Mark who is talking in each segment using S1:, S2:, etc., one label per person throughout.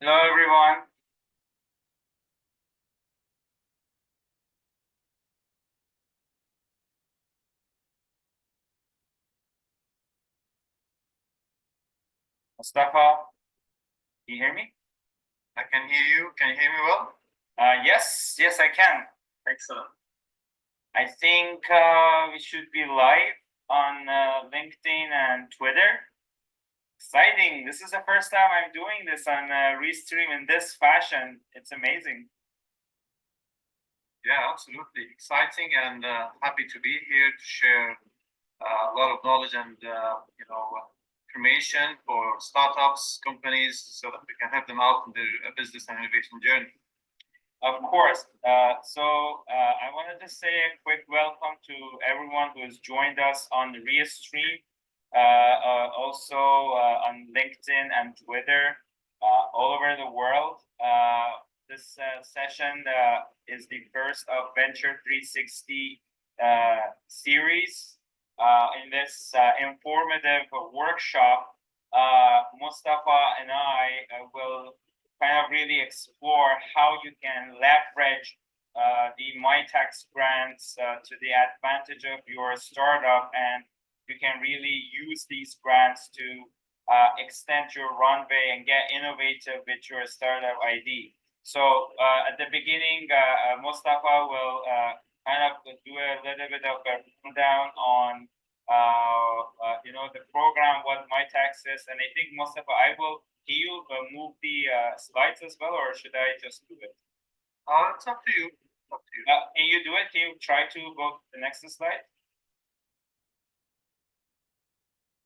S1: Hello, everyone. Mustafa, can you hear me? I can hear you. Can you hear me well? Yes, I can. Excellent. I think we should be live on LinkedIn and Twitter. Exciting. This is the first time I'm doing this on Restream in this fashion. It's amazing. Yeah, absolutely. Exciting and happy to be here to share a lot of knowledge and information for startups, companies, so that we can help them out in their business and innovation journey. Of course. I wanted to say a quick welcome to everyone who has joined us on the Restream, also on LinkedIn and Twitter, all over the world. This session is the first of Venture 360 series. In this informative workshop, Mustafa and I will kind of really explore how you can leverage the Mitacs grants to the advantage of your startup, and you can really use these grants to extend your runway and get innovative with your startup ID. So at the beginning, Mustafa will kind of do a little bit of a rundown on the program, what Mitacs is, and I think Mustafa, can you move the slides as well, or should I just do it? It's up to you. Up to you. Can you do it? Can you try to go to the next slide?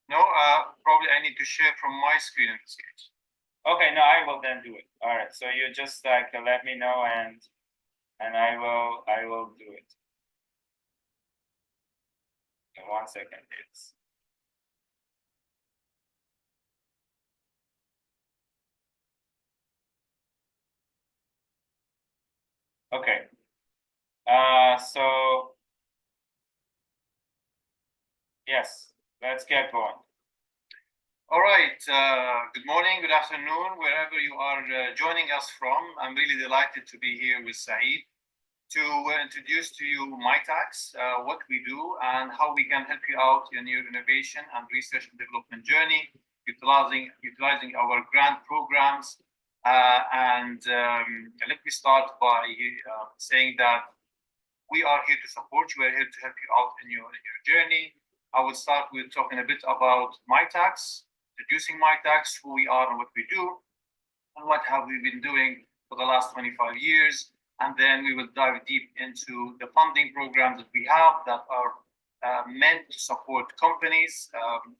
S1: No, probably I need to share from my screen in this case. Okay, no, I will then do it. All right, so you just let me know, and I will do it. In 1 second, please. Okay. So yes, let's get going. All right. Good morning, good afternoon, wherever you are joining us from. I'm really delighted to be here with Saeed to introduce to you Mitacs, what we do, and how we can help you out in your innovation and research and development journey, utilizing our grant programs. Let me start by saying that we are here to support you. We're here to help you out in your journey. I will start with talking a bit about Mitacs, introducing Mitacs, who we are and what we do, and what have we been doing for the last 25 years. And then we will dive deep into the funding programs that we have that are meant to support companies.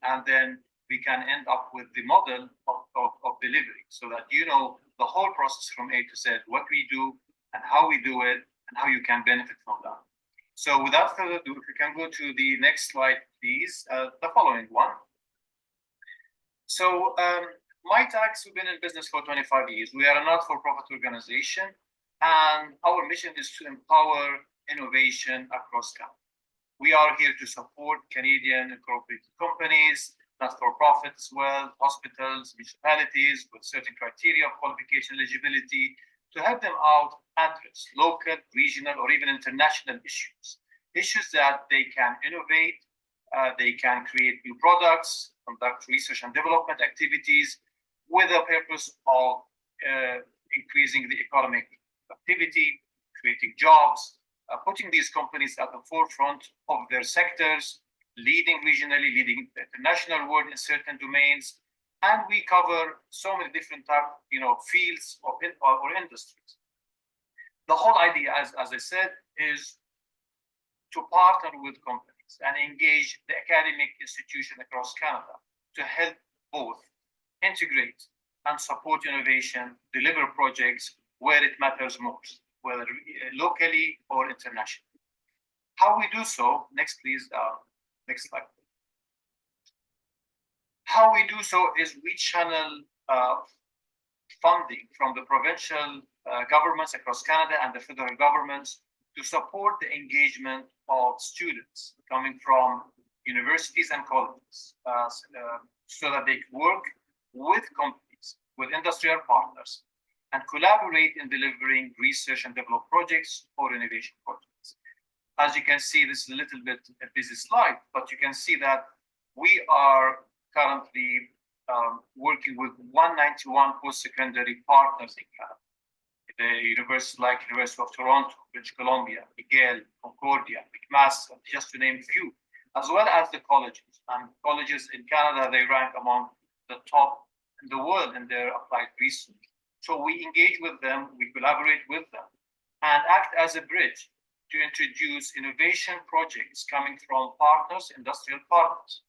S1: And then we can end up with the model of delivery so that you know the whole process from A to Z, what we do and how we do it and how you can benefit from that. So without further ado, if you can go to the next slide, please, the following one. So Mitacs, we've been in business for 25 years. We are a not-for-profit organization, and our mission is to empower innovation across Canada. We are here to support Canadian incorporated companies, not-for-profit as well, hospitals, municipalities with certain criteria of qualification eligibility to help them out address local, regional, or even international issues that they can innovate, they can create new products, conduct research and development activities with the purpose of increasing the economic activity, creating jobs, putting these companies at the forefront of their sectors, leading regionally, leading the international world in certain domains. And we cover so many different fields or industries. The whole idea, as I said, is to partner with companies and engage the academic institution across Canada to help both integrate and support innovation, deliver projects where it matters most, whether locally or internationally. How we do so, next please, next slide. How we do so is we channel funding from the provincial governments across Canada and the federal governments to support the engagement of students coming from universities and colleges so that they can work with companies companies, with industrial partners, and collaborate in delivering research and develop projects or innovation projects. As you can see, this is a little bit a busy slide, but you can see that we are currently working with 191 post-secondary partners in Canada. The universities like University of Toronto, British Columbia, McGill, Concordia, McMaster, just to name a few, as well as the colleges. And colleges in Canada, they rank among the top in the world in their applied research. So we engage with them, we collaborate with them, and act as a bridge to introduce innovation projects coming from partners, industrial partners,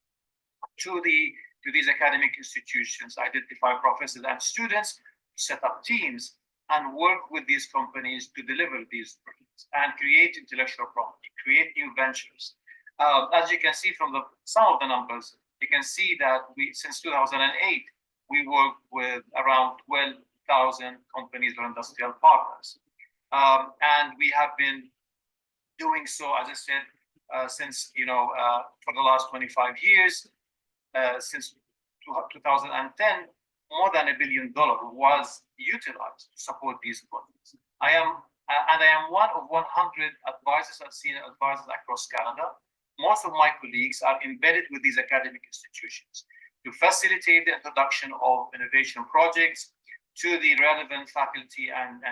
S1: to these academic institutions, identify professors and students, set up teams, and work with these companies to deliver these projects and create intellectual property, create new ventures. As you can see from some of the numbers, you can see that since 2008, we work with around 12,000 companies or industrial partners. And we have been doing so, as I said, since, for the last 25 years, since 2010, more than $1 billion was utilized to support these projects. I am one of 100 advisors and senior advisors across Canada. Most of my colleagues are embedded with these academic institutions to facilitate the introduction of innovation projects to the relevant faculty and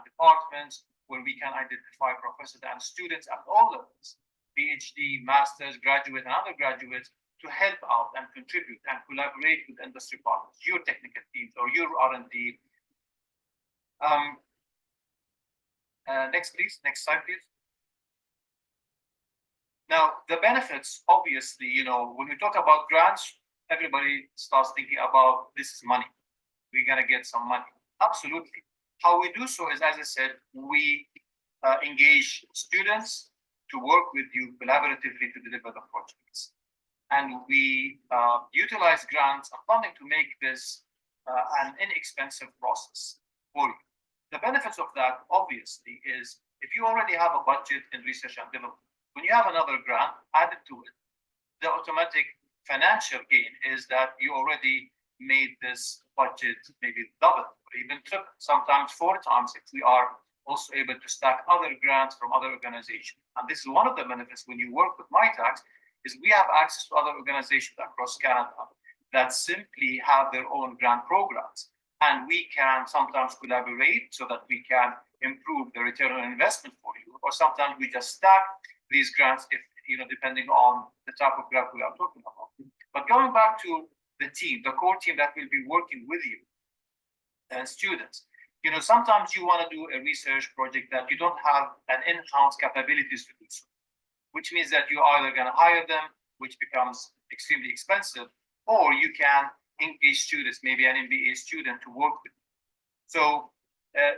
S1: departments, where we can identify professors and students at all levels, PhD, masters, graduate, and undergraduates, to help out and contribute and collaborate with industry partners, your technical teams or your R&D. Next, please. Next slide, please. Now, the benefits, obviously, when we talk about grants, everybody starts thinking about this is money. We're going to get some money. Absolutely. How we do so is, as I said, we engage students to work with you collaboratively to deliver the projects. And we utilize grants and funding to make this an inexpensive process for you. The benefits of that, obviously, is if you already have a budget in research and development, when you have another grant added to it, the automatic financial gain is that you already made this budget maybe double or even triple, sometimes 4 times, if we are also able to stack other grants from other organizations. And this is one of the benefits when you work with Mitacs, is we have access to other organizations across Canada that simply have their own grant programs. And we can sometimes collaborate so that we can improve the return on investment for you. Or sometimes we just stack these grants, if depending on the type of grant we are talking about. But going back to the team, the core team that will be working with you and students, sometimes you want to do a research project that you don't have an in-house capabilities to do so, which means that you're either going to hire them, which becomes extremely expensive, or you can engage students, maybe an MBA student, to work with. So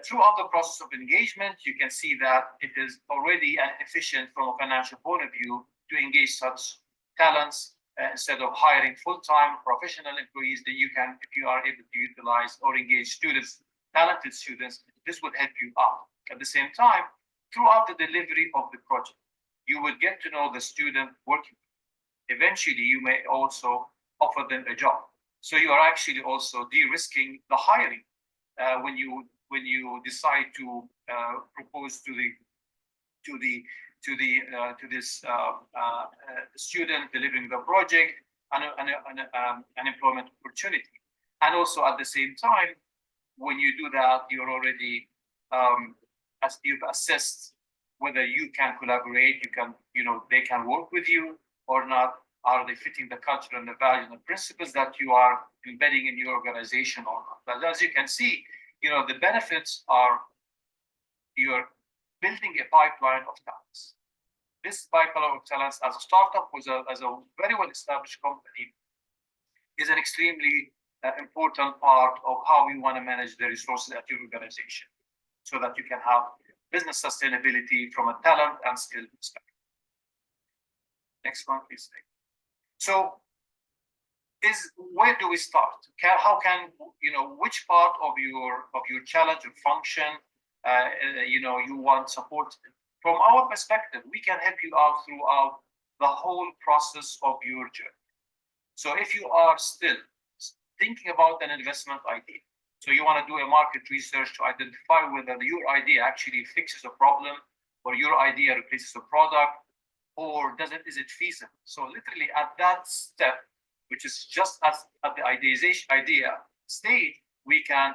S1: throughout the process of engagement, you can see that it is already efficient from a financial point of view to engage such talents instead of hiring full-time professional employees that you can, if you are able to utilize or engage students, talented students, this would help you out. At the same time, throughout the delivery of the project, you will get to know the student working. Eventually, you may also offer them a job. So you are actually also de-risking the hiring when you decide to propose to this student delivering the project an employment opportunity. And also at the same time, when you do that, you're already as you've assessed whether you can collaborate, they can work with you or not. Are they fitting the culture and the values and the principles that you are embedding in your organization or not? But as you can see, the benefits are you're building a pipeline of talents. This pipeline of talents as a startup, as a very well-established company, is an extremely important part of how we want to manage the resources at your organization so that you can have business sustainability from a talent and skill perspective. Next one, please. So, where do we start? How can which part of your challenge or function you want support? From our perspective, we can help you out throughout the whole process of your journey. So, if you are still thinking about an investment idea. So you want to do a market research to identify whether your idea actually fixes a problem, or your idea replaces a product, or is it feasible? So literally at that step, which is just as at the idea stage, we can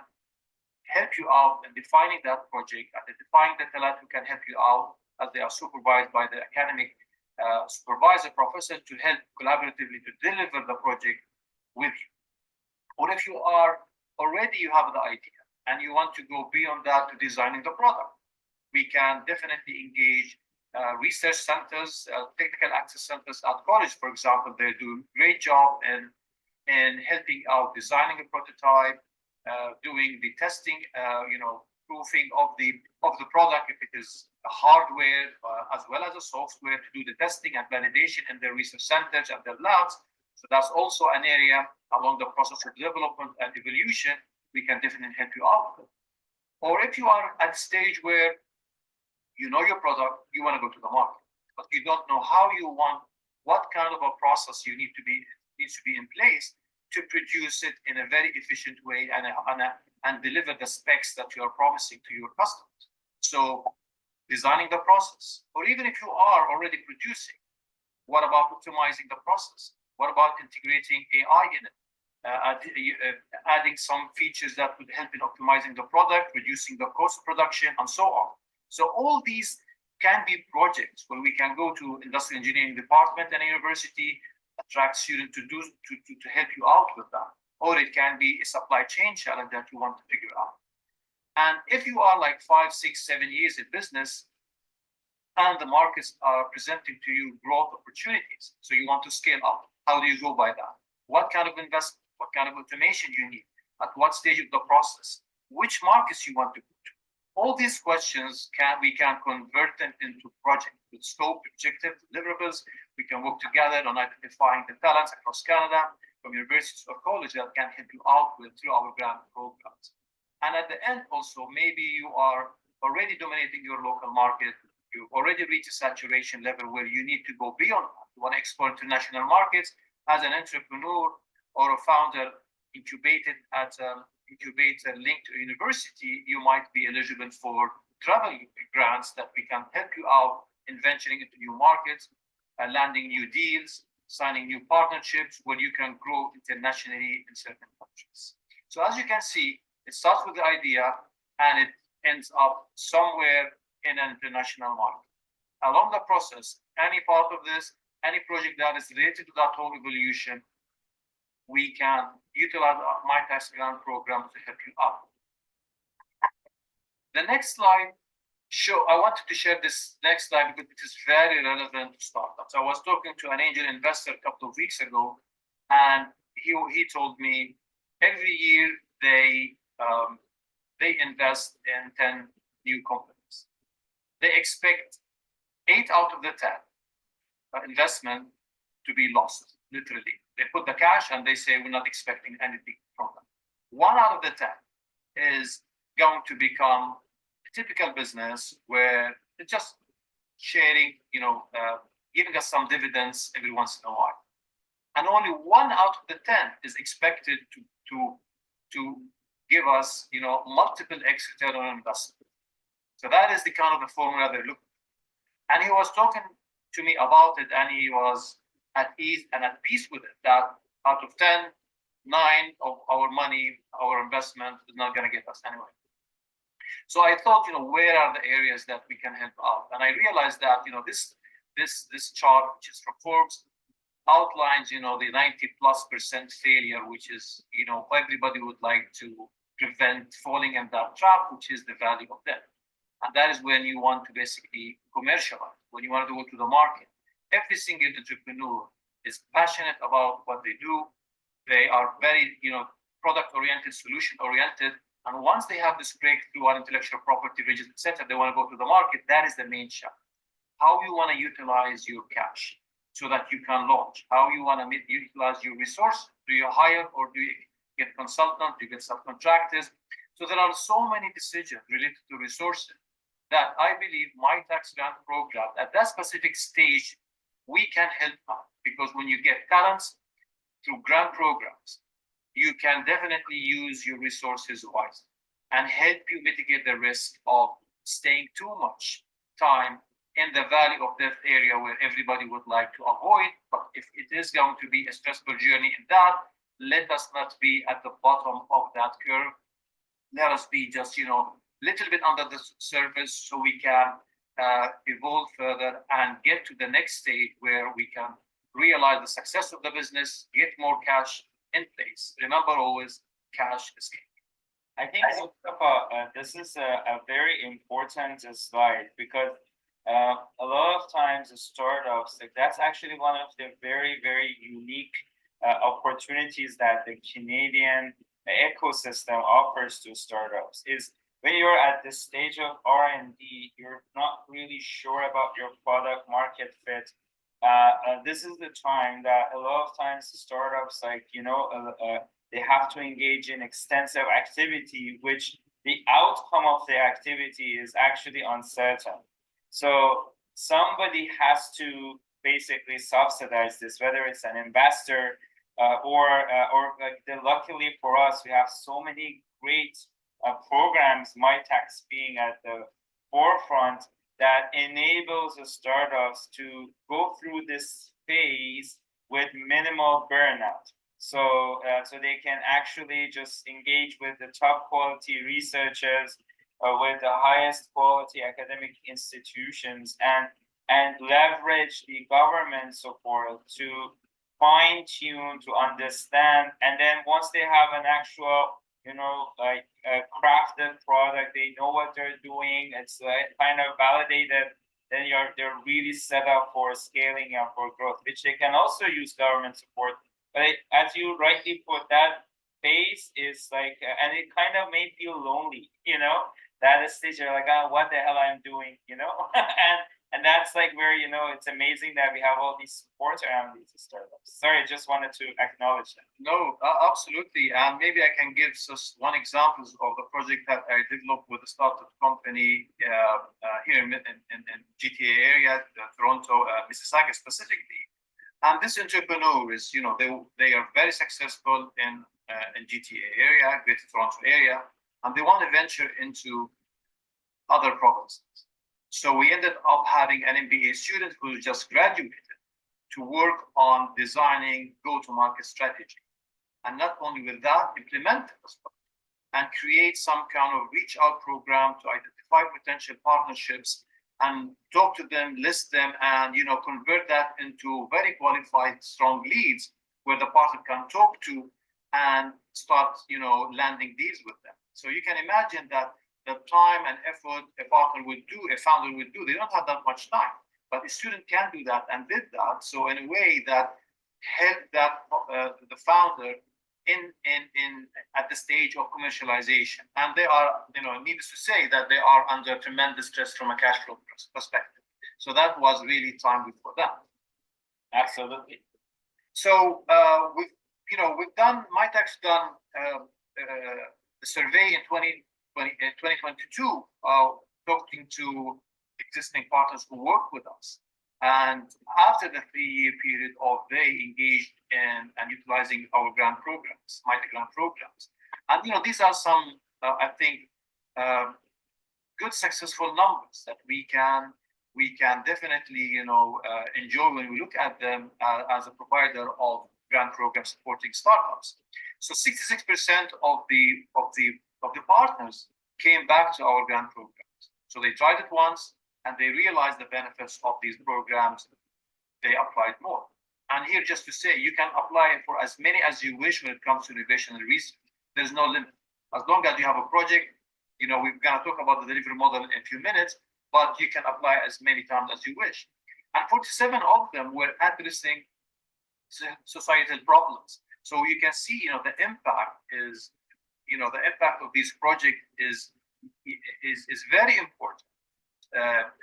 S1: help you out in defining that project, identifying the talent who can help you out as they are supervised by the academic supervisor professor to help collaboratively to deliver the project with you. Or if you have the idea and you want to go beyond that to designing the product, we can definitely engage research centers, technical access centers at college, for example. They do a great job in helping out designing a prototype, doing the testing, proofing of the product if it is a hardware as well as a software, to do the testing and validation in their research centers and their labs. So that's also an area along the process of development and evolution we can definitely help you out with. Or if you are at a stage where you know your product, you want to go to the market, but you don't know what kind of a process needs to be in place to produce it in a very efficient way and deliver the specs that you are promising to your customers. So designing the process, or even if you are already producing, what about optimizing the process? What about integrating AI in it? Adding some features that would help in optimizing the product, reducing the cost of production, and so on. So all these can be projects where we can go to industrial engineering department and a university, attract students to help you out with that. Or it can be a supply chain challenge that you want to figure out. And if you are like 5, 6, 7 years in business, and the markets are presenting to you growth opportunities, so you want to scale up, how do you go by that? What kind of investment, what kind of automation you need, at what stage of the process, which markets you want to go to? All these questions we can convert them into projects with scope, objective, deliverables. We can work together on identifying the talents across Canada from universities or colleges that can help you out through our grant programs. And at the end, also, maybe you are already dominating your local market. You've already reached a saturation level where you need to go beyond that. You want to explore international markets as an entrepreneur or a founder incubated at incubator linked to a university. You might be eligible for travel grants that we can help you out in venturing into new markets, landing new deals, signing new partnerships where you can grow internationally in certain countries. So as you can see, it starts with the idea and it ends up somewhere in an international market. Along the process, any part of this, any project that is related to that whole evolution, we can utilize our Mitacs grant program to help you out. The next slide I wanted to share this next slide because it is very relevant to startups. I was talking to an angel investor a couple of weeks ago, and he told me every year they invest in 10 new companies. They expect 8 out of the 10 investment to be lost, literally. They put the cash and they say, we're not expecting anything from them. 1 out of the 10 is going to become a typical business where it's just sharing, giving us some dividends every once in a while. And only 1 out of the 10 is expected to give us, multiple X return on investment. So that is the kind of the formula they're looking for. And he was talking to me about it, and he was at ease and at peace with it, that out of 10, 9 of our money, our investment is not going to get us anyway. So I thought, where are the areas that we can help out? And I realized that, this chart, which is from Forbes, outlines, the 90+% failure, which is, everybody would like to prevent falling in that trap, which is the value of debt. And that is when you want to basically commercialize, when you want to go to the market. Every single entrepreneur is passionate about what they do. They are very, product-oriented, solution-oriented. And once they have this breakthrough on intellectual property, registry, etc., they want to go to the market. That is the main challenge. How you want to utilize your cash so that you can launch. How you want to utilize your resource. Do you hire or do you get consultants? Do you get subcontractors? So there are so many decisions related to resources that I believe Mitacs grant program at that specific stage, we can help out. Because when you get talents through grant programs, you can definitely use your resources wisely and help you mitigate the risk of staying too much time in the valley of death area where everybody would like to avoid. But if it is going to be a stressful journey in that, let us not be at the bottom of that curve. Let us be just, little bit under the surface so we can evolve further and get to the next stage where we can realize the success of the business, get more cash in place. Remember always, cash is king.
S2: I think, Mustafa, this is a very important slide because a lot of times the startups, like, that's actually one of the very, very unique opportunities that the Canadian ecosystem offers to startups is when you're at the stage of R&D, you're not really sure about your product market fit. This is the time that a lot of times startups, like, they have to engage in extensive activity, which the outcome of the activity is actually uncertain. So somebody has to basically subsidize this, whether it's an investor or like luckily for us, we have so many great programs, Mitacs being at the forefront, that enables the startups to go through this phase with minimal burnout. So they can actually just engage with the top quality researchers, with the highest quality academic institutions, and leverage the government support to fine tune, to understand, and then once they have an actual, like a crafted product, they know what they're doing. It's kind of validated. Then they're really set up for scaling and for growth, which they can also use government support. But as you rightly put, that phase is like, and it kind of may feel lonely, that stage you're like, oh, what the hell I'm doing, and that's like where, it's amazing that we have all these supports around these startups. Sorry, just wanted to acknowledge that.
S1: No, absolutely. And maybe I can give just one example of the project that I developed with a startup company here in GTA area, Toronto, Mississauga specifically. And this entrepreneur is, they are very successful in GTA area, Greater Toronto area, and they want to venture into other provinces. So we ended up having an MBA student who just graduated to work on designing go-to-market strategy. And not only with that, implement it as well, and create some kind of reach out program to identify potential partnerships and talk to them, list them, and convert that into very qualified, strong leads where the partner can talk to and start, landing deals with them. So you can imagine that the time and effort a partner would do, a founder would do, they don't have that much time, but a student can do that and did that. So in a way that helped that the founder in at the stage of commercialization, and they are, needless to say that they are under tremendous stress from a cash flow perspective. So that was really timely for them.
S2: Absolutely.
S1: So we've done, Mitacs done the survey in 2022, talking to existing partners who work with us. And after the 3-year period of they engaged in and utilizing our grant programs, Mitacs grant programs. And these are some, I think, good successful numbers that we can definitely enjoy when we look at them as a provider of grant programs supporting startups. So 66% of the partners came back to our grant programs. So they tried it once and they realized the benefits of these programs. They applied more. And here, just to say, you can apply for as many as you wish when it comes to innovation and research. There's no limit. As long as you have a project, we're going to talk about the delivery model in a few minutes, but you can apply as many times as you wish. And 47 of them were addressing societal problems. So you can see, the impact is, the impact of this project is very important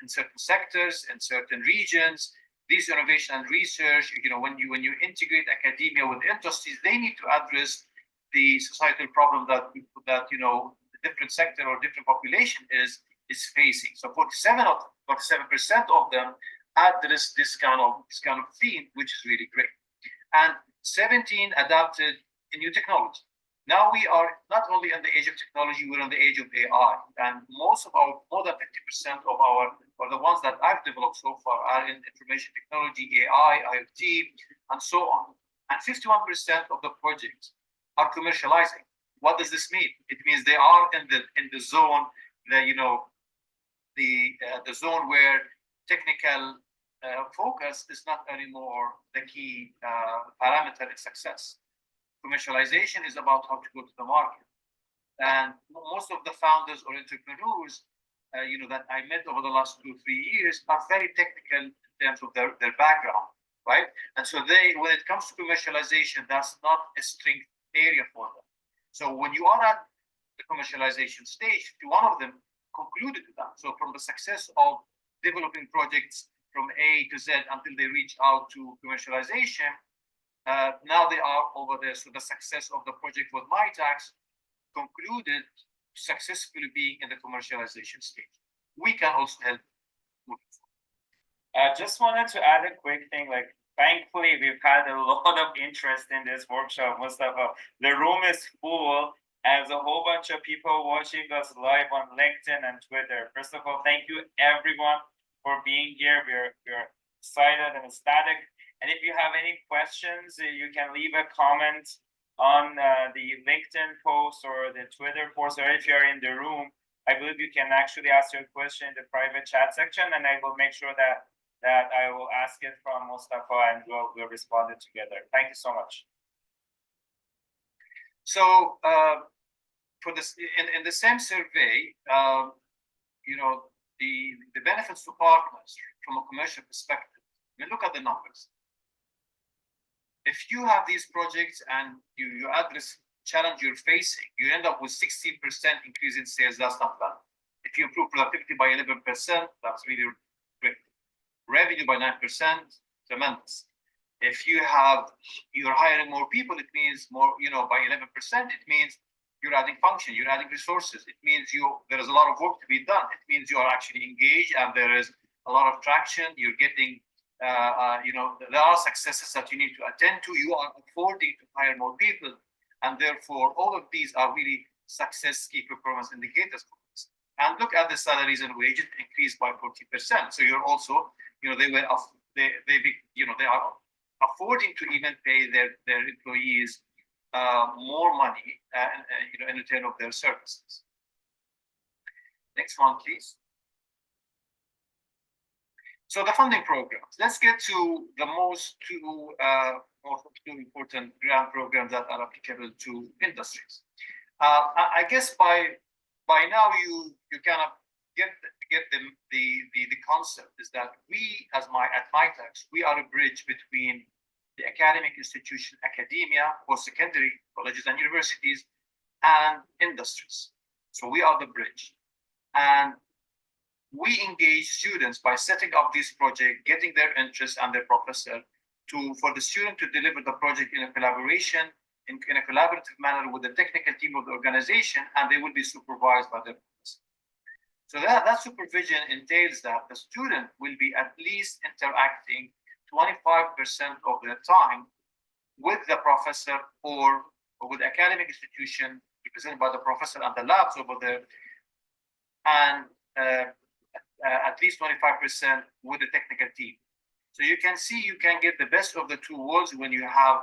S1: in certain sectors, in certain regions. These innovation and research, when you integrate academia with industries, they need to address the societal problem that the different sector or different population is facing. So 47% of them address this kind of theme, which is really great. And 17 adapted in new technology. Now we are not only in the age of technology, we're in the age of AI. And most of our, more than 50% of our, or the ones that I've developed so far are in information technology, AI, IoT, and so on. And 51% of the projects are commercializing. What does this mean? It means they are in the zone, the zone where technical focus is not anymore the key parameter in success. Commercialization is about how to go to the market. And most of the founders or entrepreneurs, that I met over the last 2 or 3 years are very technical in terms of their background, right? And so when it comes to commercialization, that's not a strength area for them. So when you are at the commercialization stage, one of them concluded to that. So from the success of developing projects from A to Z until they reach out to commercialization, now they are over there. So the success of the project with Mitacs concluded successfully being in the commercialization stage. We can also help.
S2: Just wanted to add a quick thing. Like, thankfully, we've had a lot of interest in this workshop, Mustafa. The room is full, and there's a whole bunch of people watching us live on LinkedIn and Twitter. First of all, thank you everyone for being here. We're excited and ecstatic. And if you have any questions, you can leave a comment on the LinkedIn post or the Twitter post, or if you're in the room, I believe you can actually ask your question in the private chat section, and I will make sure that I will ask it from Mustafa and we'll respond it together. Thank you so much.
S1: So for this, in the same survey, the benefits to partners from a commercial perspective, I mean, look at the numbers. If you have these projects and you address challenge you're facing, you end up with 16% increase in sales. That's not bad. If you improve productivity by 11%, that's really great. Revenue by 9%, tremendous. If you're hiring more people, it means more, by 11%, it means you're adding function, you're adding resources. It means there is a lot of work to be done. It means you are actually engaged and there is a lot of traction. You're getting there are successes that you need to attend to. You are affording to hire more people, and therefore all of these are really success key performance indicators for us. And look at the salaries and wages increased by 40%. So you're also, they are affording to even pay their employees more money, in return of their services. Next one, please. So the funding programs. Let's get to the most two important grant programs that are applicable to industries. I guess by now you kind of get the concept is that we at Mitacs, we are a bridge between the academic institution, academia, post-secondary colleges and universities, and industries. So we are the bridge. And we engage students by setting up this project, getting their interest and their professor for the student to deliver the project in a collaboration, in a collaborative manner with the technical team of the organization, and they will be supervised by their professor. So that supervision entails that the student will be at least interacting 25% of their time with the professor or with the academic institution represented by the professor and the labs over there, and at least 25% with the technical team. So you can see you can get the best of the two worlds when you have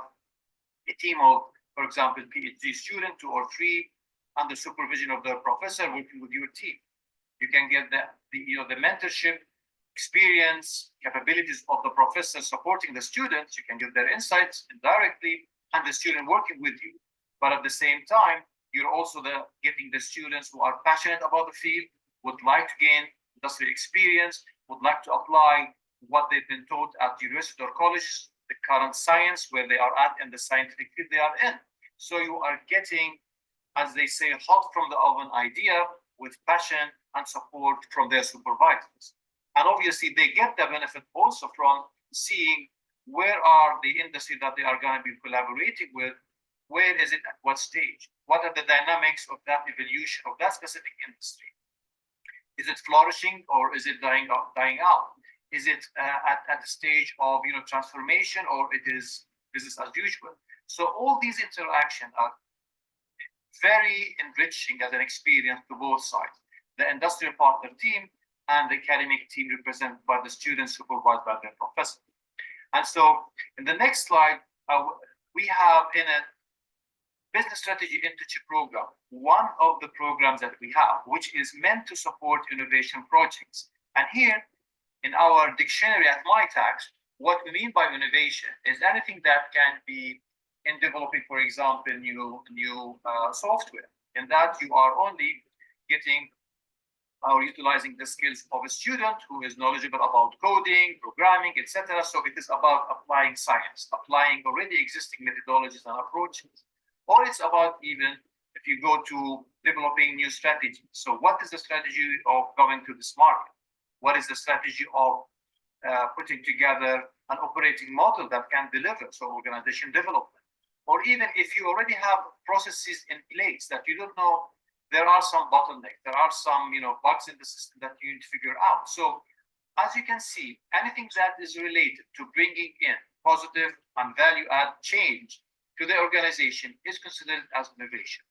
S1: a team of, for example, PhD student, 2 or 3, under supervision of the professor working with your team. You can get the mentorship, experience, capabilities of the professor supporting the students. You can get their insights indirectly, and the student working with you. But at the same time, you're also getting the students who are passionate about the field, would like to gain industry experience, would like to apply what they've been taught at university or college, the current science where they are at in the scientific field they are in. So you are getting, as they say, hot from the oven idea with passion and support from their supervisors. And obviously they get the benefit also from seeing where are the industry that they are going to be collaborating with, where is it at what stage, what are the dynamics of that evolution of that specific industry. Is it flourishing or is it dying out? Is it at the stage of transformation, or it is business as usual. So all these interactions are very enriching as an experience to both sides, the industrial partner team and the academic team represented by the students supervised by their professor. And so in the next slide, we have in a business strategy internship program, one of the programs that we have, which is meant to support innovation projects. And here in our dictionary at Mitacs, what we mean by innovation is anything that can be in developing, for example, new software. In that, you are only getting or utilizing the skills of a student who is knowledgeable about coding, programming, etc. So it is about applying science, applying already existing methodologies and approaches. Or it's about even if you go to developing new strategies. So what is the strategy of going to this market? What is the strategy of putting together an operating model that can deliver? So organization development. Or even if you already have processes in place that you don't know, there are some bottlenecks, there are some bugs in the system that you need to figure out. So as you can see, anything that is related to bringing in positive and value add change to the organization is considered as innovation.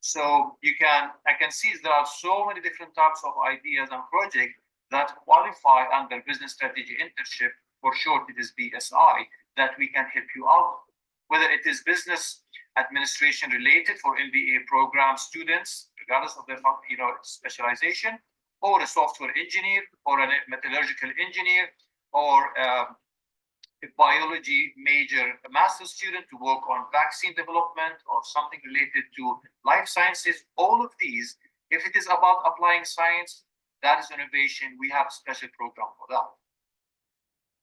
S1: So I can see there are so many different types of ideas and projects that qualify under business strategy internship, for short it is BSI, that we can help you out. Whether it is business administration related for MBA program students, regardless of their specialization, or a software engineer, or a metallurgical engineer, or a biology major master student to work on vaccine development or something related to life sciences. All of these, if it is about applying science, that is innovation. We have a special program for that.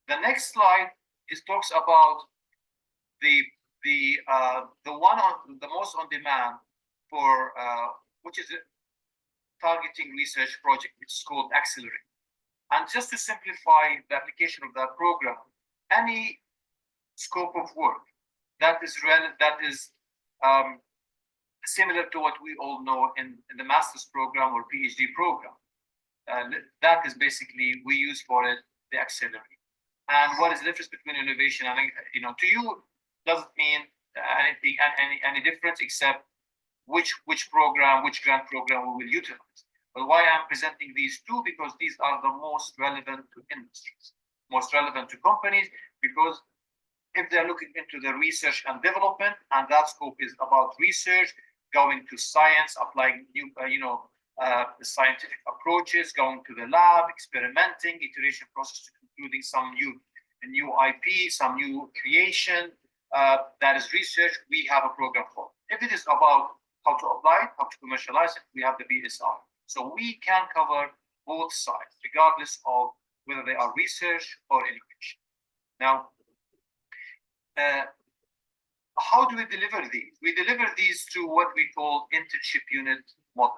S1: The next slide talks about the one on the most on demand for which is a targeting research project. It's called Accelerate. And just to simplify the application of that program, any scope of work that is similar to what we all know in the master's program or PhD program, that is basically we use for it the Accelerate. And what is the difference between innovation and to you doesn't mean anything any difference except which program, which grant program we will utilize. But why I'm presenting these two, because these are the most relevant to industries, most relevant to companies, because if they're looking into the research and development, and that scope is about research, going to science, applying new scientific approaches, going to the lab, experimenting, iteration process, including some new IP, some new creation, that is research, we have a program for. If it is about how to apply it, how to commercialize it, we have the BSR. So we can cover both sides, regardless of whether they are research or innovation. Now, how do we deliver these? We deliver these through what we call internship unit model.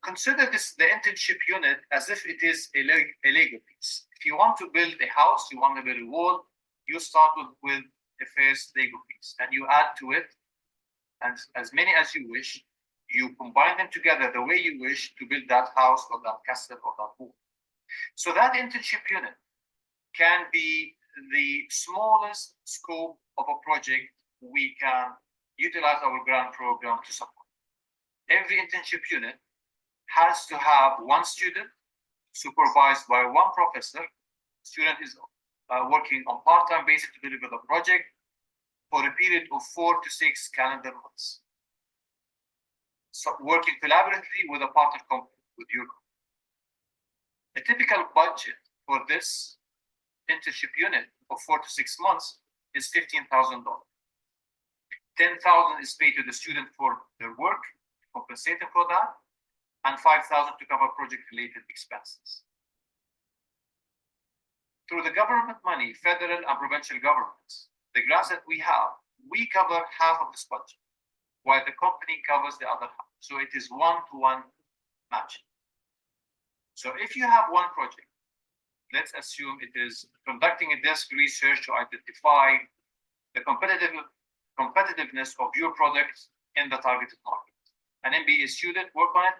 S1: Consider the internship unit as if it is a Lego piece. If you want to build a house, you want to build a wall, you start with the first Lego piece, and you add to it as many as you wish. You combine them together the way you wish to build that house or that castle or that wall. So that internship unit can be the smallest scope of a project we can utilize our grant program to support. Every internship unit has to have one student supervised by one professor. Student is working on part-time basis to deliver the project for a period of 4 to 6 calendar months. So working collaboratively with a partner company, with your company. The typical budget for this internship unit of 4 to 6 months is $15,000. $10,000 is paid to the student for their work, compensated for that, and $5,000 to cover project-related expenses. Through the government money, federal and provincial governments, the grants that we have, we cover half of this budget, while the company covers the other half. So it is one-to-one matching. So if you have one project, let's assume it is conducting a desk research to identify the competitiveness of your product in the targeted market. An MBA student work on it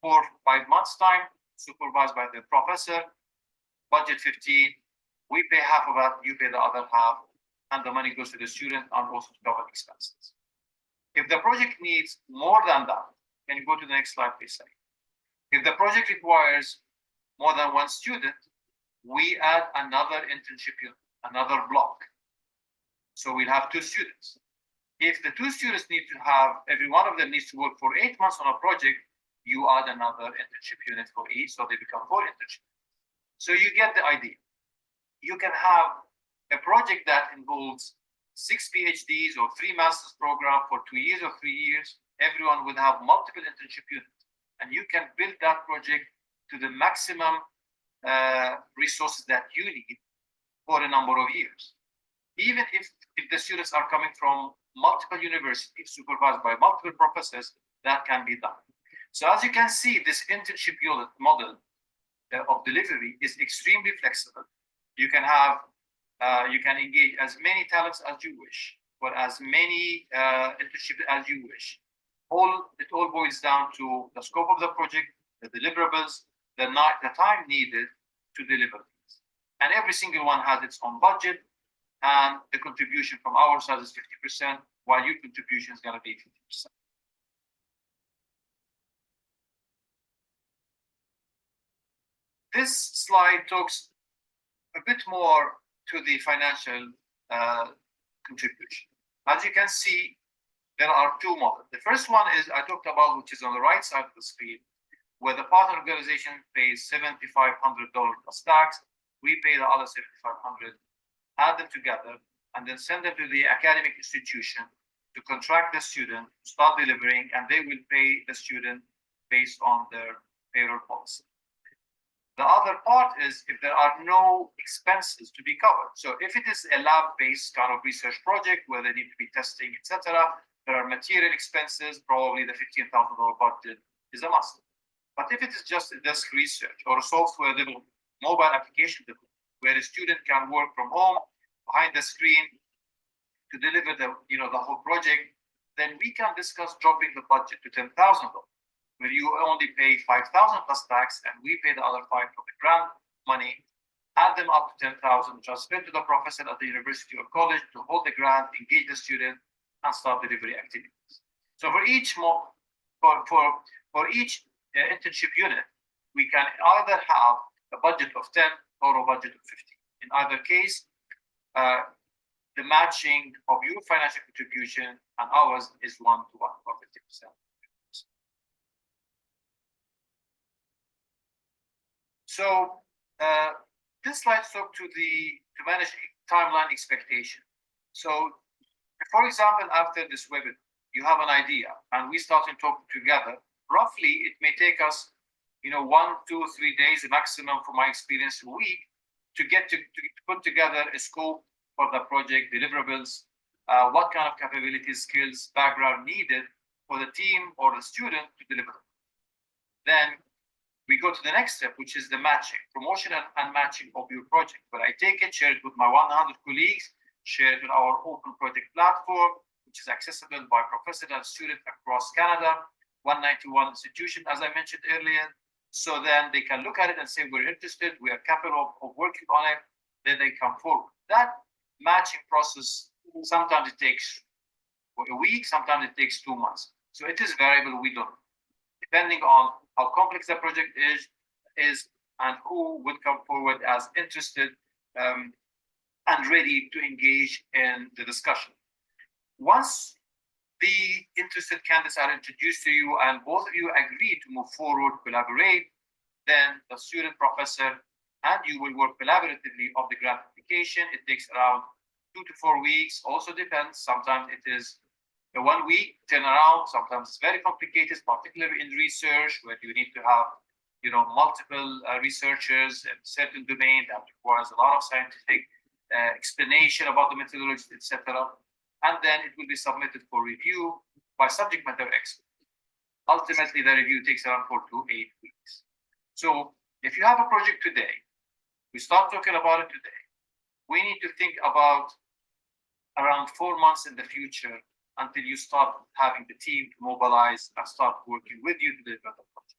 S1: for 5 months time, supervised by the professor, budget 15, We pay half of that, you pay the other half, and the money goes to the student and also to cover expenses. If the project needs more than that, can you go to the next slide, please? If the project requires more than one student, we add another internship unit, another block. So we'll have 2 students. If the 2 students need to have, every one of them needs to work for 8 months on a project, you add another internship unit for each, so they become 4 internships. So you get the idea. You can have a project that involves 6 PhDs or 3 master's program for 2 years or 3 years. Everyone will have multiple internship units, and you can build that project to the maximum resources that you need for a number of years. Even if the students are coming from multiple universities supervised by multiple professors, that can be done. So as you can see, this internship unit model of delivery is extremely flexible. You can have, you can engage as many talents as you wish, or as many internships as you wish. It all boils down to the scope of the project, the deliverables, the time needed to deliver these. And every single one has its own budget, and the contribution from our side is 50%, while your contribution is going to be 50%. This slide talks a bit more to the financial contribution. As you can see, there are 2 models. The first one is I talked about, which is on the right side of the screen, where the partner organization pays $7,500 plus tax. We pay the other $7,500, add them together, and then send them to the academic institution to contract the student, start delivering, and they will pay the student based on their payroll policy. The other part is if there are no expenses to be covered. So if it is a lab-based kind of research project where they need to be testing, etc., there are material expenses, probably the $15,000 budget is a must. But if it is just a desk research or a software development, mobile application development, where a student can work from home behind the screen to deliver the whole project, then we can discuss dropping the budget to $10,000, where you only pay $5,000 plus tax, and we pay the other $5,000 from the grant money, add them up to $10,000, transfer to the professor at the university or college to hold the grant, engage the student, and start delivery activities. So for each internship unit, we can either have a budget of 10 or a budget of 50. In either case, the matching of your financial contribution and ours is 1 to 1 or 50%. So this slide talks to manage timeline expectation. So, for example, after this webinar, you have an idea, and we start to talk together. Roughly, it may take us, 1, 2, 3 days maximum, from my experience, a week, to get to put together a scope for the project, deliverables, what kind of capabilities, skills, background needed for the team or the student to deliver. Then we go to the next step, which is the matching, promotion and matching of your project. But I take it, share it with my 100 colleagues, share it with our open project platform, which is accessible by professor and student across Canada, 191 institution, as I mentioned earlier. So then they can look at it and say, we're interested, we are capable of working on it, then they come forward. That matching process, sometimes it takes a week, sometimes it takes 2 months. So it is variable, we don't know, depending on how complex the project is and who would come forward as interested and ready to engage in the discussion. Once the interested candidates are introduced to you and both of you agree to move forward, collaborate, then the student, professor, and you will work collaboratively on the grant application. It takes around 2 to 4 weeks, also depends. Sometimes it is a 1 week turnaround. Sometimes it's very complicated, particularly in research, where you need to have, multiple researchers in certain domain that requires a lot of scientific explanation about the methodology, etc. And then it will be submitted for review by subject matter experts. Ultimately, the review takes around 4 to 8 weeks. So if you have a project today, we start talking about it today, we need to think about around 4 months in the future until you start having the team to mobilize and start working with you to deliver the project.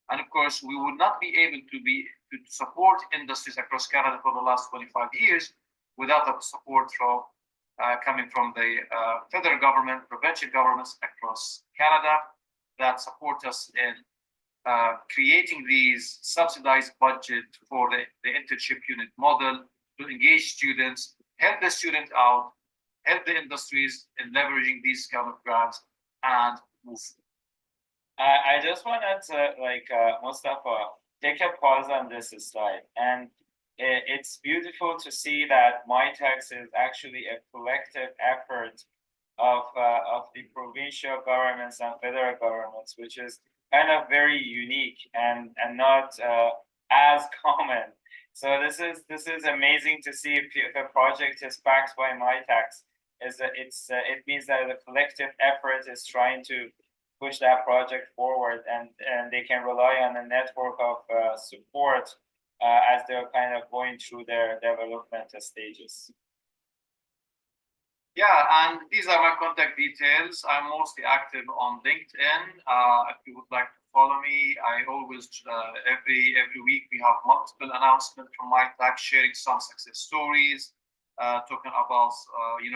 S1: And of course, we would not be able to be to support industries across Canada for the last 25 years without the support from coming from the federal government, provincial governments across Canada that support us in creating these subsidized budget for the internship unit model to engage students, help the student out, help the industries in leveraging these kind of grants and move.
S2: I just wanted to Mustafa, take a pause on this slide, and it's beautiful to see that Mitacs is actually a collective effort of the provincial governments and federal governments, which is kind of very unique and not as common. So this is amazing to see if a project is backed by Mitacs. It means that the collective effort is trying to push that project forward, and they can rely on a network of support as they're kind of going through their development stages.
S1: Yeah, and these are my contact details. I'm mostly active on LinkedIn. If you would like to follow me, I always every week we have multiple announcements from Mitacs sharing some success stories, talking about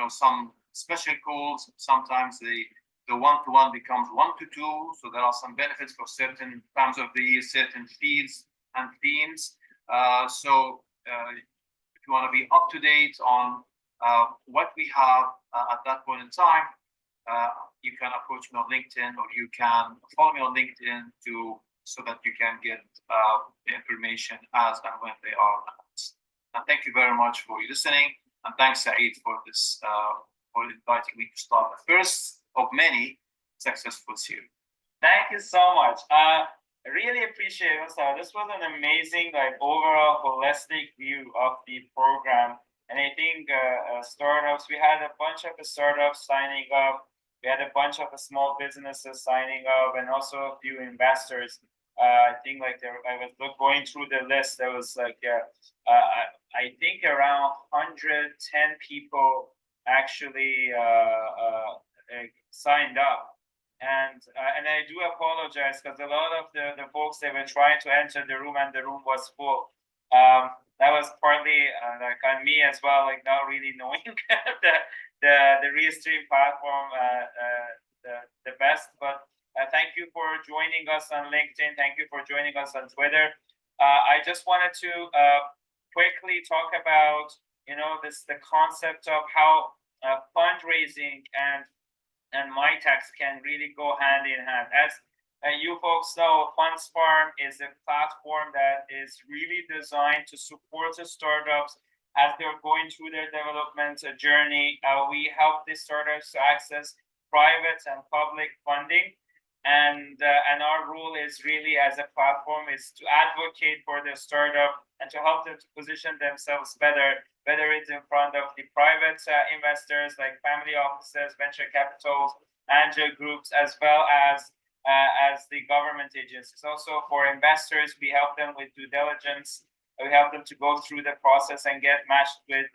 S1: some special calls. Sometimes the one-to-one becomes one-to-two, so there are some benefits for certain times of the year, certain fields and themes. So if you want to be up to date on what we have at that point in time, you can approach me on LinkedIn, or you can follow me on LinkedIn so that you can get the information as and when they are announced. And thank you very much for listening, and thanks Saeed for this for inviting me to start the first of many successful series.
S2: Thank you so much. I really appreciate it. So this was an amazing, overall holistic view of the program. And I think startups, we had a bunch of startups signing up. We had a bunch of small businesses signing up, and also a few investors. I think I was going through the list. There was I think around 110 people actually signed up. And I do apologize because a lot of the folks, they were trying to enter the room and the room was full. That was partly on me as well, not really knowing the Restream platform the best. But thank you for joining us on LinkedIn. Thank you for joining us on Twitter. I just wanted to quickly talk about the concept of how fundraising and Mitacs can really go hand in hand. As you folks know, Funds Farm is a platform that is really designed to support the startups as they're going through their development journey. We help the startups to access private and public funding. And our role is really, as a platform, is to advocate for the startup and to help them to position themselves better, whether it's in front of the private investors like family offices, venture capitals, angel groups, as well as the government agencies. Also for investors, we help them with due diligence. We help them to go through the process and get matched with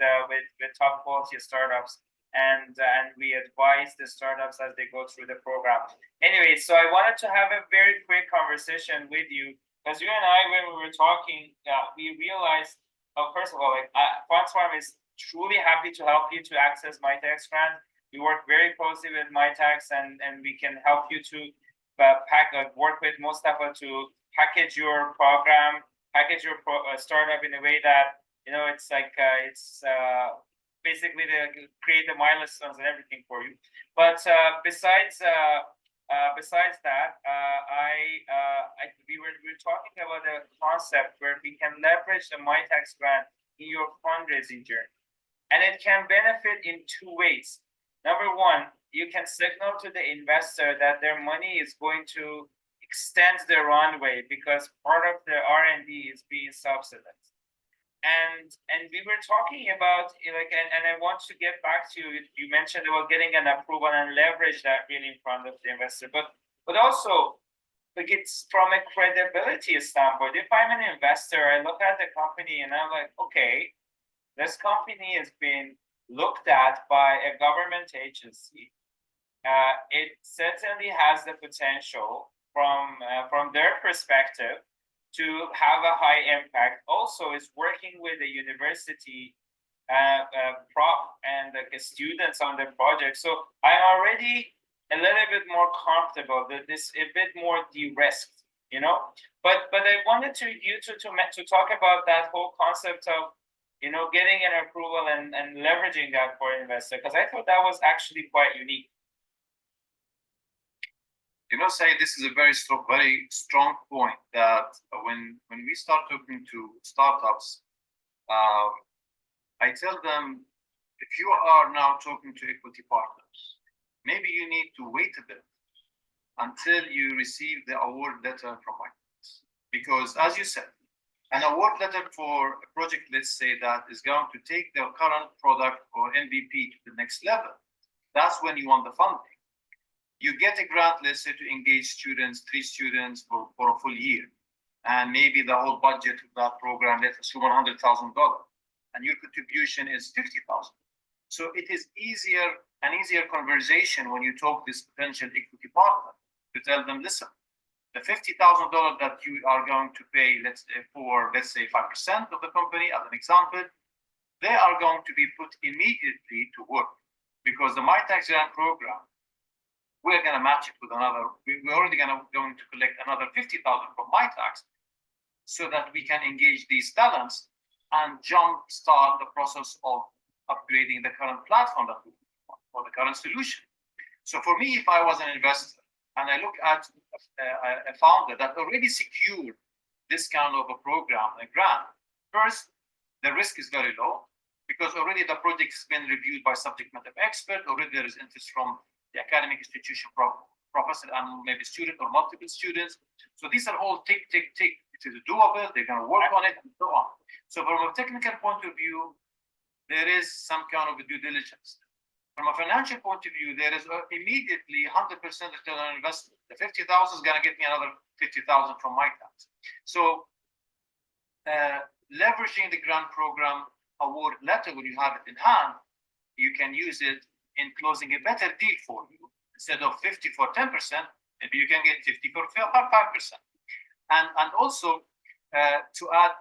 S2: top quality startups. And we advise the startups as they go through the program. Anyway, so I wanted to have a very quick conversation with you, because you and I, when we were talking, we realized, first of all, Funds Farm is truly happy to help you to access Mitacs grant. We work very closely with Mitacs, and we can help you to work with Mustafa to package your program, package your startup in a way that it's basically to create the milestones and everything for you. But besides that, we were talking about a concept where we can leverage the Mitacs grant in your fundraising journey, and it can benefit in two ways. Number one, you can signal to the investor that their money is going to extend the runway because part of the R&D is being subsidized. And we were talking about and I want to get back to you. You mentioned about getting an approval and leverage that really in front of the investor, but also it's from a credibility standpoint. If I'm an investor, I look at the company and I'm like, okay, this company has been looked at by a government agency. It certainly has the potential from their perspective to have a high impact also is working with the university prof and the students on the project. So I'm already a little bit more comfortable that this a bit more de-risked, you know. But I wanted to talk about that whole concept of, you know, getting an approval and leveraging that for an investor, because I thought that was actually quite unique.
S1: You know, say this is a very strong point that when we start talking to startups, I tell them, if you are now talking to equity partners, maybe you need to wait a bit until you receive the award letter from Mitacs. Because as you said, an award letter for a project, let's say, that is going to take their current product or MVP to the next level, that's when you want the funding. You get a grant, let's say, to engage students, 3 students for a full year. And maybe the whole budget of that program, let's assume $100,000. And your contribution is $50,000. So it is an easier conversation when you talk to this potential equity partner to tell them, listen, the $50,000 that you are going to pay, let's say 5% of the company, as an example, they are going to be put immediately to work, because the Mitacs grant program, we're going to match it with another. We're already going to collect another $50,000 from Mitacs, so that we can engage these talents and jumpstart the process of upgrading the current platform that we want, or the current solution. So for me, if I was an investor and I look at a founder that already secured this kind of a program, a grant, first, the risk is very low, because already the project has been reviewed by subject matter expert. Already there is interest from the academic institution professor and maybe student or multiple students. So these are all tick. It is doable. They're going to work on it and so on. So from a technical point of view, there is some kind of a due diligence. From a financial point of view, there is immediately 100% return on investment. The 50,000 is going to get me another 50,000 from Mitacs. So leveraging the grant program award letter, when you have it in hand, you can use it in closing a better deal for you. Instead of 50 for 10%, maybe you can get 50 for 5%. And also to add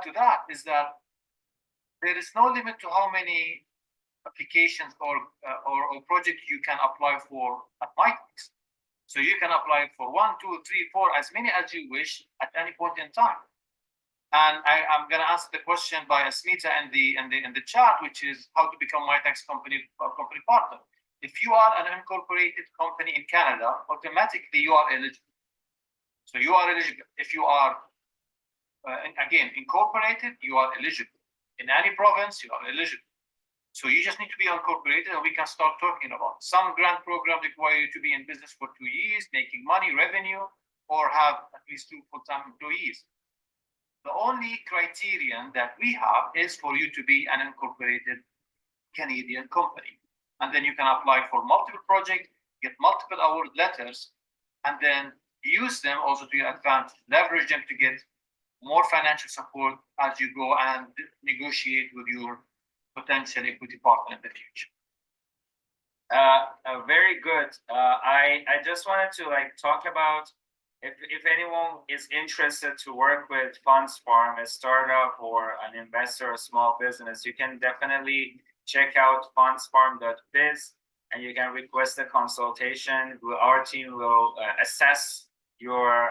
S1: to that is that there is no limit to how many applications or projects you can apply for at Mitacs. So you can apply for 1, 2, 3, 4, as many as you wish at any point in time. And I'm going to answer the question by Asmita in the chat, which is how to become Mitacs company partner. If you are an incorporated company in Canada, automatically you are eligible. So you are eligible. If you are, again, incorporated, you are eligible. In any province, you are eligible. So you just need to be incorporated, and we can start talking about. Some grant programs require you to be in business for 2 years, making money, revenue, or have at least 2 full-time employees. The only criterion that we have is for you to be an incorporated Canadian company. And then you can apply for multiple projects, get multiple award letters, and then use them also to your advantage, leverage them to get more financial support as you go and negotiate with your potential equity partner in the future.
S2: Very good. I just wanted to talk about if anyone is interested to work with FundsFarm, a startup or an investor, a small business, you can definitely check out fundsfarm.biz and you can request a consultation. Our team will assess your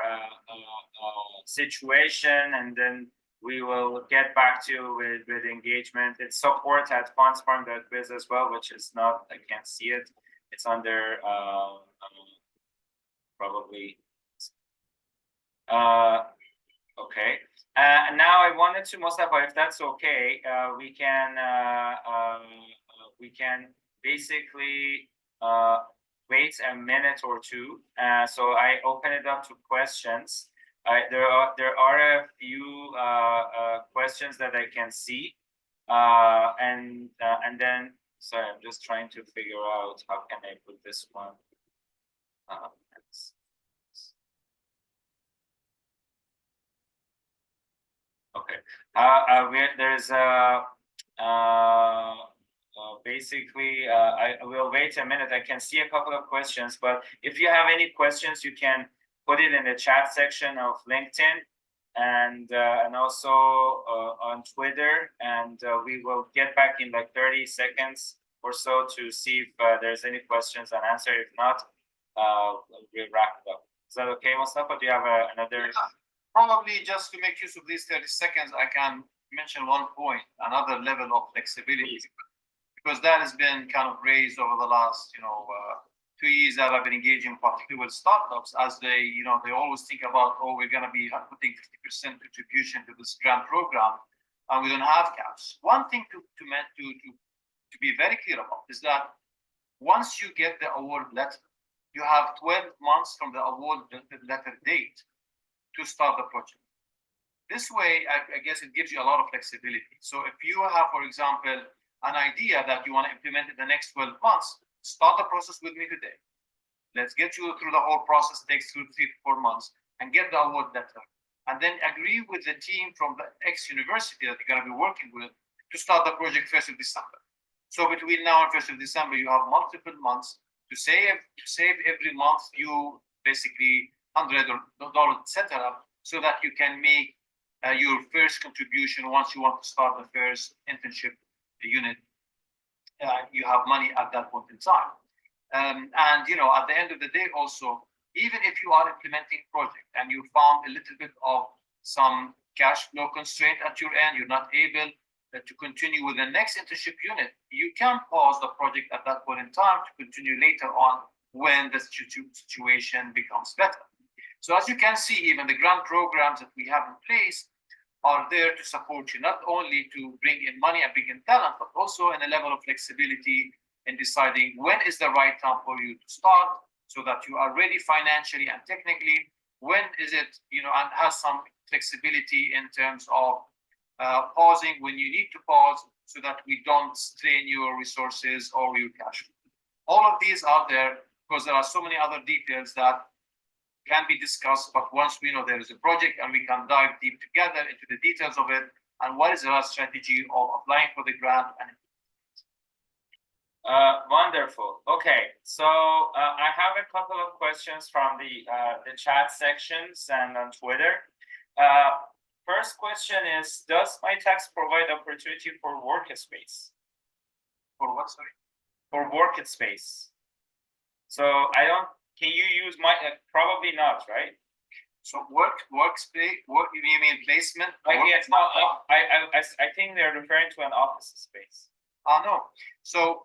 S2: situation, and then we will get back to you with engagement. It's support at fundsfarm.biz as well, which is not, I can't see it. It's under probably. Okay. And now I wanted to, Mustafa, if that's okay, we can basically wait a minute or two. So I open it up to questions. There are a few questions that I can see, and then sorry, I'm just trying to figure out how can I put this one. Okay. There's basically, I will wait a minute. I can see a couple of questions, but if you have any questions, you can put it in the chat section of LinkedIn, and also on Twitter, and we will get back in like 30 seconds or so to see if there's any questions and answer. If not, we'll wrap it up. Is that okay, Mustafa? Do you have another?
S1: Yeah. Probably just to make use of these 30 seconds, I can mention one point, another level of flexibility, because that has been kind of raised over the last, 2 years that I've been engaging particularly with startups, as they always think about, oh, we're going to be putting 50% contribution to this grant program, and we don't have caps. One thing to be very clear about is that once you get the award letter, you have 12 months from the award letter date to start the project. This way, I guess it gives you a lot of flexibility. So if you have, for example, an idea that you want to implement in the next 12 months, start the process with me today. Let's get you through the whole process. It takes 3 to 4 months, and get the award letter. And then agree with the team from the X university that you're going to be working with to start the project 1st of December. So between now and 1st of December, you have multiple months to save every month you basically $100, etc., so that you can make your first contribution once you want to start the first internship unit. You have money at that point in time. And at the end of the day, also, even if you are implementing project and you found a little bit of some cash flow constraint at your end, you're not able to continue with the next internship unit, you can pause the project at that point in time to continue later on when the situation becomes better. So as you can see, even the grant programs that we have in place are there to support you, not only to bring in money and bring in talent, but also in a level of flexibility in deciding when is the right time for you to start, so that you are ready financially and technically. When is it, and has some flexibility in terms of pausing when you need to pause, so that we don't strain your resources or your cash flow. All of these are there because there are so many other details that can be discussed, but once we know there is a project and we can dive deep together into the details of it and what is our strategy of applying for the grant. And
S2: wonderful. Okay, so I have a couple of questions from the chat sections and on Twitter. First question is, does Mitacs provide opportunity for workspace?
S1: For what, sorry?
S2: For workspace. So can you use probably not, right?
S1: So workspace, you mean placement?
S2: Yes, no, I think they're referring to an office space.
S1: No. So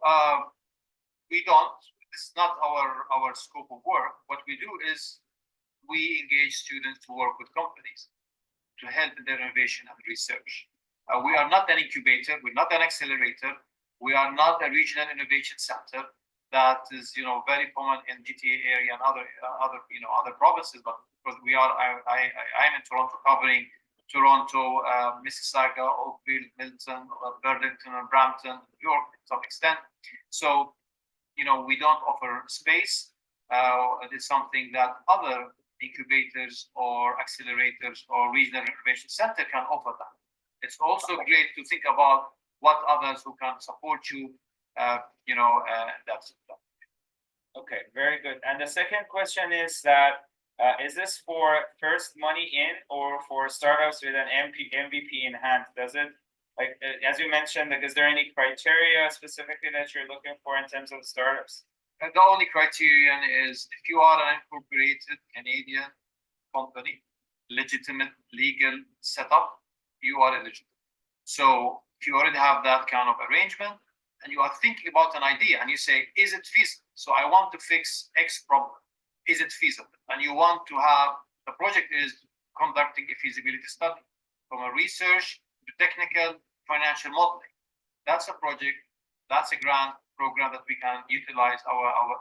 S1: we don't. This is not our scope of work. What we do is we engage students to work with companies to help in their innovation and research. We are not an incubator. We're not an accelerator. We are not a regional innovation center that is, very common in GTA area and other provinces. But because I'm in Toronto, covering Toronto, Mississauga, Oakville, Milton, Burlington, and Brampton, New York to some extent. So, we don't offer space. It is something that other incubators or accelerators or regional innovation center can offer them. It's also great to think about what others who can support you, that's it.
S2: Okay, very good. And the second question is that, is this for first money in or for startups with an MVP in hand? Does it, as you mentioned, is there any criteria specifically that you're looking for in terms of startups?
S1: The only criterion is if you are an incorporated Canadian company, legitimate legal setup, you are eligible. So if you already have that kind of arrangement and you are thinking about an idea and you say, is it feasible? So I want to fix X problem. Is it feasible? And you want to have, the project is conducting a feasibility study from a research to technical financial modeling. That's a project, that's a grant program that we can utilize.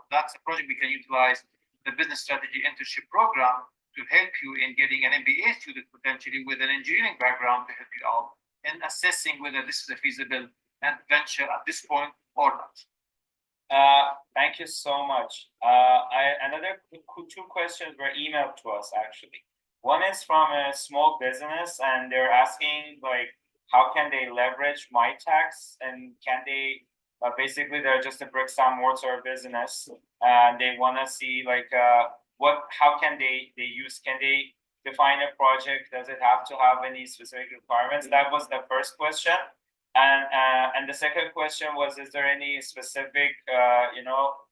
S1: That's a project we can utilize the business strategy internship program to help you in getting an MBA student potentially with an engineering background to help you out in assessing whether this is a feasible venture at this point or not.
S2: Thank you so much. Another two questions were emailed to us actually. One is from a small business and they're asking how can they leverage Mitacs, and can they basically they're just a bricks and mortar business and they want to see how can they define a project? Does it have to have any specific requirements? That was the first question. And the second question was, is there any specific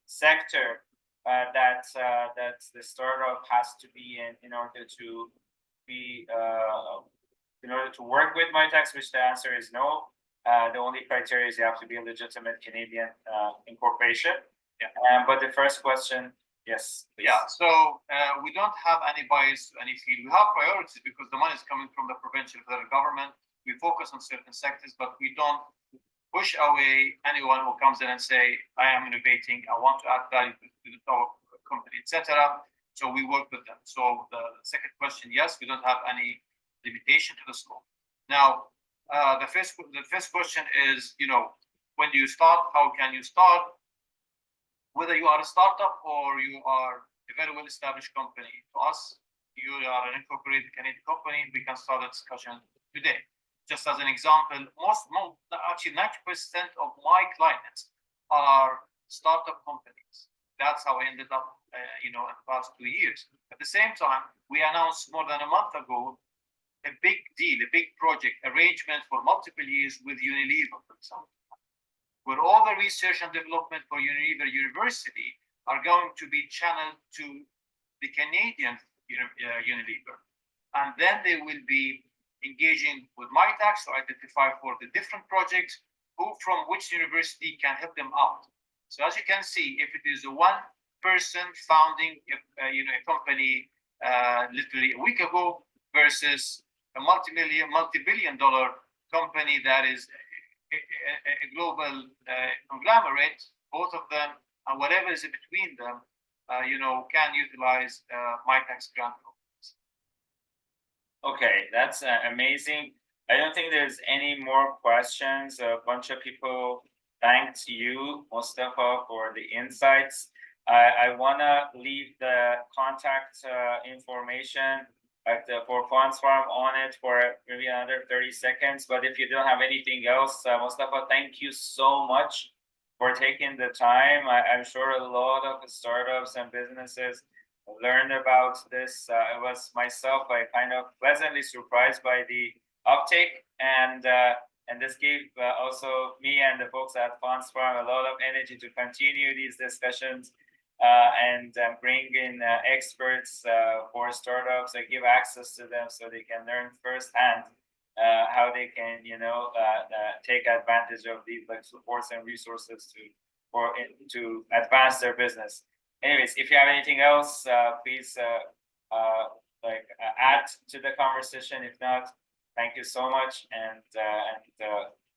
S2: sector that the startup has to be in order to be in order to work with Mitacs? Which the answer is no. The only criteria is you have to be a legitimate Canadian incorporation.
S1: Yeah.
S2: But the first question, yes. Please.
S1: Yeah. So we don't have any bias to any field. We have priorities because the money is coming from the provincial federal government. We focus on certain sectors, but we don't push away anyone who comes in and say, I am innovating, I want to add value to our company, etc. So we work with them. So the second question, yes, we don't have any limitation to the scope. Now, the first question is, when do you start? How can you start? Whether you are a startup or you are a very well-established company, to us, you are an incorporated Canadian company, we can start the discussion today. Just as an example, actually 90% of my clients are startup companies. That's how I ended up, in the past 2 years. At the same time, we announced more than a month ago a big deal, a big project arrangement for multiple years with Unilever, for example, where all the research and development for Unilever University are going to be channeled to the Canadian Unilever, and then they will be engaging with Mitacs to identify for the different projects who from which university can help them out. So as you can see, if it is a one person founding a company literally a week ago versus a multi-billion-dollar company that is a global conglomerate, both of them and whatever is in between them, can utilize Mitacs grant programs.
S2: Okay, that's amazing. I don't think there's any more questions. A bunch of people thanked you, Mustafa, for the insights. I want to leave the contact information for Funds Farm on it for maybe another 30 seconds. But if you don't have anything else, Mustafa, thank you so much for taking the time. I'm sure a lot of startups and businesses learned about this. I was myself kind of pleasantly surprised by the uptake, and this gave also me and the folks at Funds Farm a lot of energy to continue these discussions and bring in experts for startups and give access to them so they can learn firsthand how they can take advantage of these supports and resources to advance their business. Anyways, if you have anything else, please add to the conversation. If not, thank you so much, and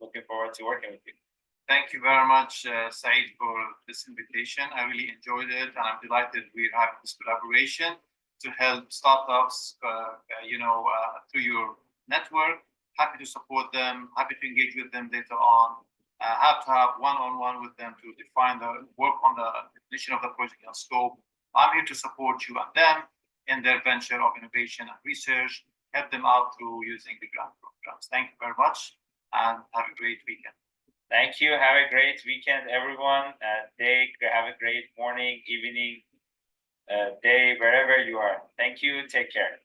S2: looking forward to working with you.
S1: Thank you very much, Saeed, for this invitation. I really enjoyed it, and I'm delighted we're having this collaboration to help startups, through your network. Happy to support them, happy to engage with them later on. Have to have one-on-one with them to define work on the definition of the project and scope. I'm here to support you and them in their venture of innovation and research, help them out through using the grant programs. Thank you very much, and have a great weekend.
S2: Thank you. Have a great weekend, everyone. Have a great morning, evening, day, wherever you are. Thank you. Take care.